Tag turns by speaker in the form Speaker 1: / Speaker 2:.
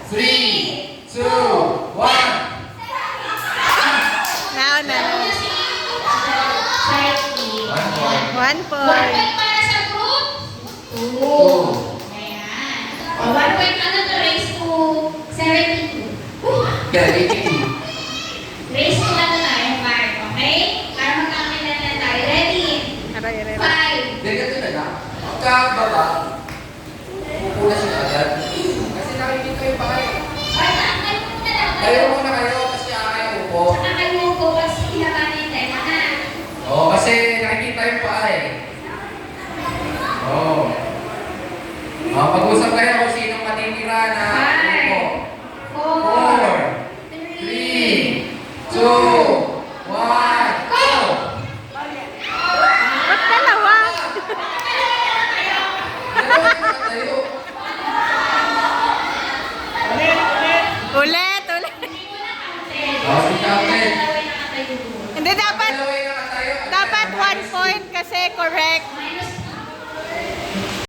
Speaker 1: 3, 2, 1.
Speaker 2: Now na. 1
Speaker 3: 1
Speaker 2: point.
Speaker 3: point para sa group 2. Ayan. O, 1 point ano to? Raise to 72.
Speaker 1: Kaya, 82.
Speaker 3: Raise to ano tayo? 5. Okay? Para magkakailan na tayo. Ready?
Speaker 2: Aray, aray, aray.
Speaker 3: 5.
Speaker 1: Ganito na lang. Pagkababa, pupuna siya agad. Kasi nakikita yung bahay.
Speaker 3: Ay, tayo muna lang.
Speaker 1: Kayo muna kayo kasi kaya upo.
Speaker 3: Saka kayo po kasi kinakanin tayo na.
Speaker 1: Oo, kasi nakikita yung bahay. Oo. Pag-usap kayo kung sinong matitira na upo. 4, 3, 2, 1, go!
Speaker 2: Ba't dalawa?
Speaker 1: Dalawa na tayo.
Speaker 2: Ulit, ulit.
Speaker 1: Si Captain.
Speaker 2: Hindi, dapat
Speaker 1: Dalawa yung nakatayo.
Speaker 2: dapat 1 point kasi correct.
Speaker 3: Minus